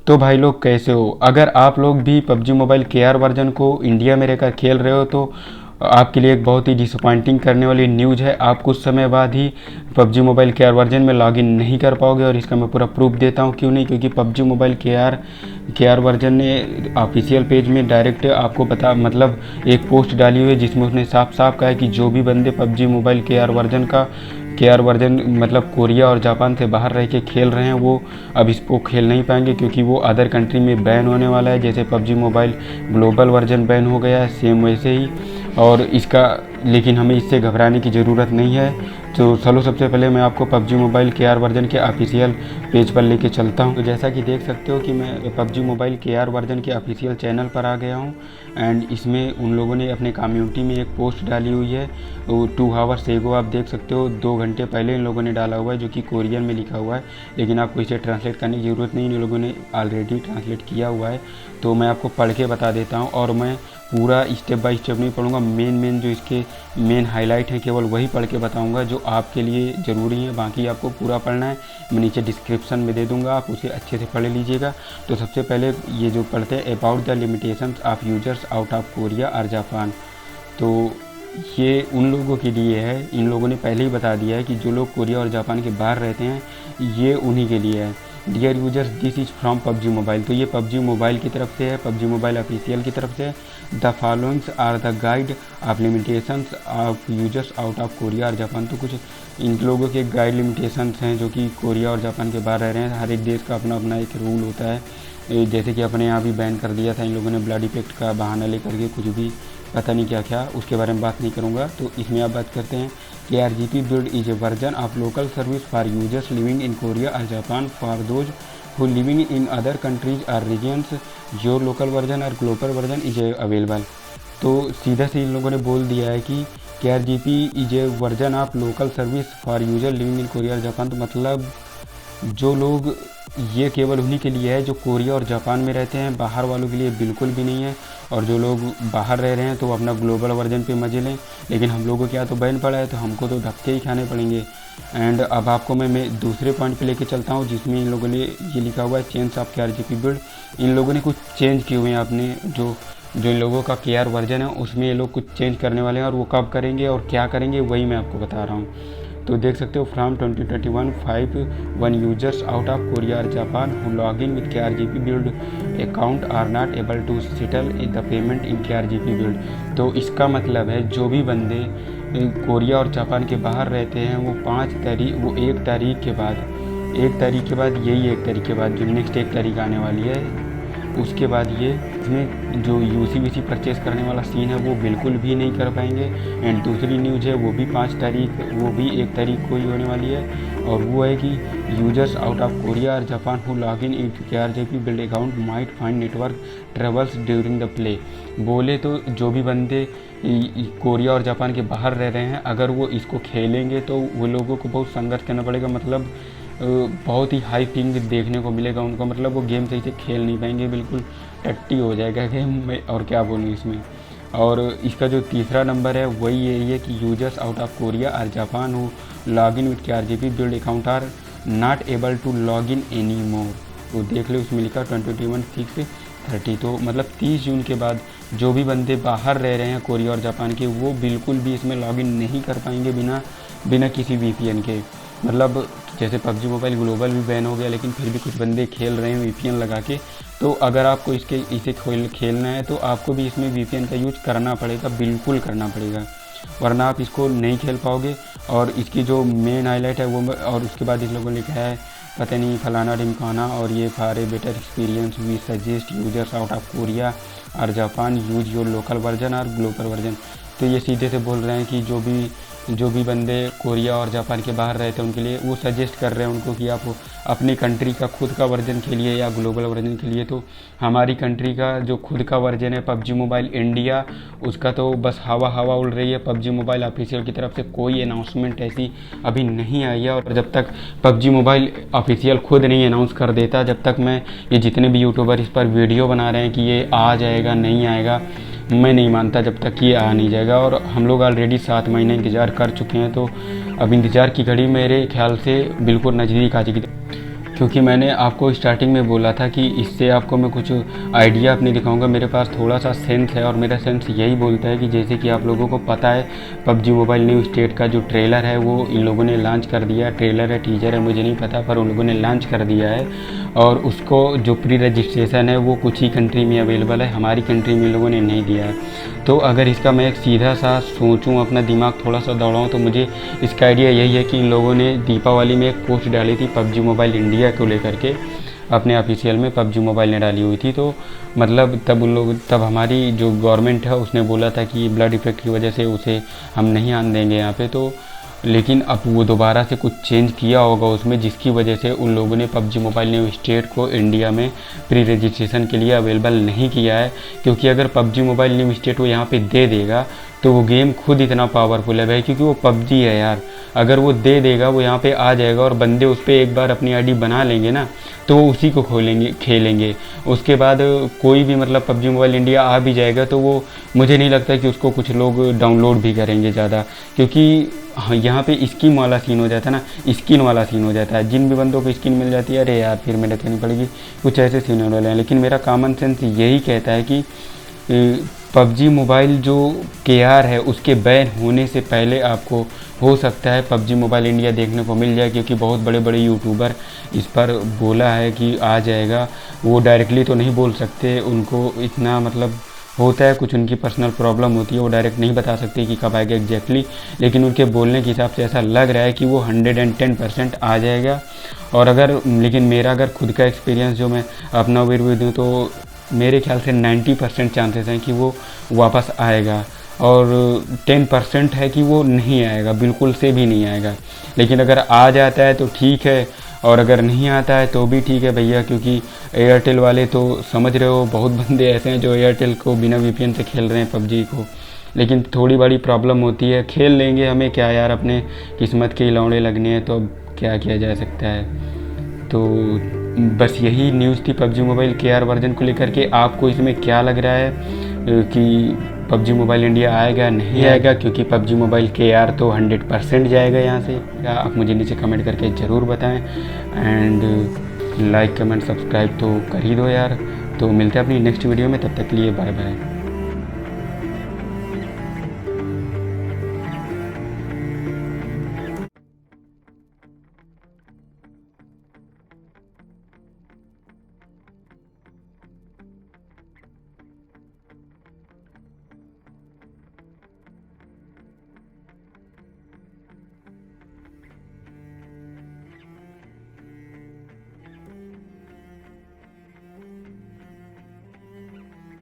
तो भाई लोग कैसे हो? अगर आप लोग भी पबजी मोबाइल केआर वर्जन को इंडिया में रहकर खेल रहे हो तो आपके लिए एक बहुत ही डिसअपॉइंटिंग करने वाली न्यूज़ है। आप कुछ समय बाद ही पबजी मोबाइल केआर वर्जन में लॉगिन नहीं कर पाओगे और इसका मैं पूरा प्रूफ देता हूँ। क्यों नहीं? क्योंकि पबजी मोबाइल केआर वर्जन ने ऑफिशियल पेज में डायरेक्ट आपको पता मतलब एक पोस्ट डाली हुई है जिसमें उसने साफ साफ कहा है कि जो भी बंदे पबजी मोबाइल केआर वर्जन मतलब कोरिया और जापान से बाहर रह के खेल रहे हैं वो अब इसको खेल नहीं पाएंगे, क्योंकि वो अदर कंट्री में बैन होने वाला है। जैसे PUBG mobile global version ban हो गया है, सेम वैसे ही। और इसका लेकिन हमें इससे घबराने की ज़रूरत नहीं है। तो चलो सबसे पहले मैं आपको पबजी मोबाइल केआर वर्जन के ऑफिशियल पेज पर लेके चलता हूँ। तो जैसा कि देख सकते हो कि मैं पबजी मोबाइल केआर वर्जन के ऑफिशियल चैनल पर आ गया हूँ। एंड इसमें उन लोगों ने अपने कम्युनिटी में एक पोस्ट डाली हुई है, वो 2 आवर्स एगो आप देख सकते हो, 2 घंटे पहले इन लोगों ने डाला हुआ है, जो कि कोरियन में लिखा हुआ है। लेकिन आपको इसे ट्रांसलेट करने की ज़रूरत नहीं, इन लोगों ने ऑलरेडी ट्रांसलेट किया हुआ है। तो मैं आपको पढ़ के बता देता हूँ और मैं पूरा स्टेप बाय स्टेप नहीं पढ़ूंगा। मेन जो इसके मेन हाईलाइट है केवल वही पढ़ के बताऊंगा जो आपके लिए ज़रूरी है। बाकी आपको पूरा पढ़ना है, मैं नीचे डिस्क्रिप्शन में दे दूंगा, आप उसे अच्छे से पढ़ लीजिएगा। तो सबसे पहले ये जो पढ़ते हैं about the limitations of users out of Korea और जापान, तो ये उन लोगों के लिए है। इन लोगों ने पहले ही बता दिया है कि जो लोग कोरिया और जापान के बाहर रहते हैं ये उन्हीं के लिए है। Dear users, this is from PUBG mobile. तो ये पबजी मोबाइल की तरफ से है, पबजी मोबाइल ऑफिशियल की तरफ से है। The followings are the guide of limitations of users out of Korea और जापान। तो कुछ इन लोगों के गाइड लिमिटेशंस हैं जो कि कोरिया और जापान के बाहर रह रहे हैं। हर एक देश का अपना अपना एक रूल होता है। जैसे कि अपने यहाँ भी बैन कर दिया था इन लोगों ने ब्लड इफेक्ट का बहाना लेकर के, कुछ भी पता नहीं क्या क्या, उसके बारे में बात नहीं करूँगा। तो इसमें आप बात करते हैं कि RGP build is a version of local service for users living in Korea और Japan for those who living in other countries or regions your local version or global version is available। तो सीधा से इन लोगों ने बोल दिया है कि KRGP is a version of local service for user living in Korea और जापान। तो मतलब जो लोग, ये केवल उन्हीं के लिए है जो कोरिया और जापान में रहते हैं, बाहर वालों के लिए बिल्कुल भी नहीं है। और जो लोग बाहर रह रहे हैं तो वो अपना ग्लोबल वर्जन पे मजे लें, लेकिन हम लोगों के यहाँ तो बैन पड़ा है तो हमको तो धक्के ही खाने पड़ेंगे। एंड अब आपको मैं दूसरे पॉइंट पे लेके चलता हूँ जिसमें इन लोगों ने ये लिखा हुआ है चेंज ऑफ KRGP बिल्ड। इन लोगों ने कुछ चेंज किए हुए हैं अपने जो इन लोगों का केआर वर्जन है उसमें ये लोग कुछ चेंज करने वाले हैं, और वो कब करेंगे और क्या करेंगे वही मैं आपको बता रहा हूँ। तो देख सकते हो from 2021 5 users out of Korea और Japan who log in with KRGP build account are not able to settle the payment in KRGP build. तो इसका मतलब है जो भी बंदे कोरिया और जापान के बाहर रहते हैं वो 1 तारीख के बाद यही 1 तारीख के बाद जो नेक्स्ट 1 तारीख आने वाली है उसके बाद ये इसमें जो यूसी परचेस करने वाला सीन है वो बिल्कुल भी नहीं कर पाएंगे। एंड दूसरी न्यूज़ है वो भी 5 तारीख, वो भी 1 तारीख को ही होने वाली है, और वो है कि यूजर्स आउट ऑफ कोरिया और Japan who log in KRGP build account might find network travels during the play. बोले तो जो भी बंदे कोरिया और जापान के बाहर रह रहे हैं अगर वो इसको खेलेंगे तो वो लोगों को बहुत संघर्ष करना पड़ेगा, मतलब बहुत ही हाई पिंग देखने को मिलेगा उनको, मतलब वो गेम सही से खेल नहीं पाएंगे, बिल्कुल टट्टी हो जाएगा गेम में। और क्या बोलूँ इसमें। और इसका जो तीसरा नंबर है वही यही है कि यूजर्स आउट ऑफ कोरिया और Japan who log in with KRGP build account are not able to log in any more. तो देख ले उसमें लिखा 2021-6-30। तो मतलब 30 जून के बाद जो भी बंदे बाहर रह रहे हैं कोरिया और जापान के वो बिल्कुल भी इसमें लॉगिन नहीं कर पाएंगे बिना किसी VPN के। मतलब जैसे पबजी मोबाइल ग्लोबल भी बैन हो गया लेकिन फिर भी कुछ बंदे खेल रहे हैं VPN लगा के। तो अगर आपको इसे खेलना है तो आपको भी इसमें VPN का यूज करना पड़ेगा, बिल्कुल करना पड़ेगा, वरना आप इसको नहीं खेल पाओगे। और इसकी जो मेन हाईलाइट है वो, और उसके बाद इस लोगों ने लिखा है पता नहीं फलाना ढिमकाना, और ये for a better experience we suggest users out of Korea और Japan use your local version और ग्लोबल वर्जन। तो ये सीधे से बोल रहे हैं कि जो भी बंदे कोरिया और जापान के बाहर रहते हैं उनके लिए वो सजेस्ट कर रहे हैं उनको कि आप अपनी कंट्री का खुद का वर्जन खेलिए या ग्लोबल वर्जन खेलिए। तो हमारी कंट्री का जो खुद का वर्जन है पबजी मोबाइल इंडिया, उसका तो बस हवा उड़ रही है। पबजी मोबाइल ऑफिशियल की तरफ से कोई अनाउंसमेंट ऐसी अभी नहीं आई है, और जब तक पबजी मोबाइल ऑफिशियल खुद नहीं अनाउंस कर देता, जब तक मैं ये जितने भी यूट्यूबर इस पर वीडियो बना रहे हैं कि ये आ जाएगा नहीं आएगा, मैं नहीं मानता जब तक ये आ नहीं जाएगा। और हम लोग ऑलरेडी 7 महीने इंतज़ार कर चुके हैं, तो अब इंतज़ार की घड़ी मेरे ख्याल से बिल्कुल नज़दीक आ चुकी। क्योंकि मैंने आपको स्टार्टिंग में बोला था कि इससे आपको मैं कुछ आइडिया अपने दिखाऊंगा। मेरे पास थोड़ा सा सेंस है और मेरा सेंस यही बोलता है कि जैसे कि आप लोगों को पता है पबजी मोबाइल न्यू स्टेट का जो ट्रेलर है वो इन लोगों ने लॉन्च कर दिया। ट्रेलर है टीजर है मुझे नहीं पता, पर उन लोगों ने लॉन्च कर दिया है और उसको जो प्री रजिस्ट्रेशन है वो कुछ ही कंट्री में अवेलेबल है, हमारी कंट्री में इन लोगों ने नहीं दिया है। तो अगर इसका मैं एक सीधा सा सोचूं, अपना दिमाग थोड़ा सा दौड़ाऊं, तो मुझे इसका आइडिया यही है कि इन लोगों ने दीपावली में एक पोस्ट डाली थी पबजी मोबाइल इंडिया को लेकर के, अपने ऑफिशियल में पबजी मोबाइल ने डाली हुई थी। तो मतलब तब हमारी जो गवर्नमेंट है उसने बोला था कि ब्लड इफेक्ट की वजह से उसे हम नहीं आने देंगे यहाँ पे। तो लेकिन अब वो दोबारा से कुछ चेंज किया होगा उसमें, जिसकी वजह से उन लोगों ने पबजी मोबाइल न्यू स्टेट को इंडिया में प्री रजिस्ट्रेशन के लिए अवेलेबल नहीं किया है। क्योंकि अगर पबजी मोबाइल न्यू स्टेट वो यहाँ पे दे देगा तो वो गेम खुद इतना पावरफुल है भाई, क्योंकि वो पबजी है यार। अगर वो दे देगा वो यहाँ पे आ जाएगा और बंदे उस पर एक बार अपनी आईडी बना लेंगे ना तो वो उसी को खेलेंगे। उसके बाद कोई भी मतलब पबजी मोबाइल इंडिया आ भी जाएगा तो वो मुझे नहीं लगता कि उसको कुछ लोग डाउनलोड भी करेंगे ज़्यादा, क्योंकि हाँ यहाँ पे स्किन वाला सीन हो जाता है ना, स्किन वाला सीन हो जाता है। जिन भी बंदों को स्किन मिल जाती है अरे यार फिर मेरे करनी पड़ेगी, कुछ ऐसे सीन होने वाले हैं। लेकिन मेरा कॉमन सेंस यही कहता है कि पबजी मोबाइल जो KR है उसके बैन होने से पहले आपको हो सकता है पबजी मोबाइल इंडिया देखने को मिल जाए, क्योंकि बहुत बड़े बड़े यूट्यूबर इस पर बोला है कि आ जाएगा। वो डायरेक्टली तो नहीं बोल सकते, उनको इतना मतलब होता है, कुछ उनकी पर्सनल प्रॉब्लम होती है, वो डायरेक्ट नहीं बता सकते कि कब आएगा एग्जैक्टली। लेकिन उनके बोलने के हिसाब से ऐसा लग रहा है कि वो 110% आ जाएगा। और लेकिन मेरा अगर खुद का एक्सपीरियंस जो मैं अपना रिव्यू दूँ तो मेरे ख्याल से 90% चांसेस हैं कि वो वापस आएगा और 10% है कि वो नहीं आएगा, बिल्कुल से भी नहीं आएगा। लेकिन अगर आ जाता है तो ठीक है और अगर नहीं आता है तो भी ठीक है भैया, क्योंकि एयरटेल वाले तो समझ रहे हो बहुत बंदे ऐसे हैं जो एयरटेल को बिना VPN से खेल रहे हैं पबजी को। लेकिन थोड़ी बड़ी प्रॉब्लम होती है, खेल लेंगे, हमें क्या यार, अपने किस्मत के लौड़े लगने हैं तो अब क्या किया जा सकता है। तो बस यही न्यूज़ थी पबजी मोबाइल KR वर्जन को लेकर के। आपको इसमें क्या लग रहा है कि पबजी मोबाइल इंडिया आएगा नहीं आएगा? क्योंकि पबजी मोबाइल KR तो 100% जाएगा यहाँ से। आप मुझे नीचे कमेंट करके ज़रूर बताएं एंड लाइक कमेंट सब्सक्राइब तो कर ही दो यार। तो मिलते हैं अपनी नेक्स्ट वीडियो में, तब तक के लिए बाय बाय।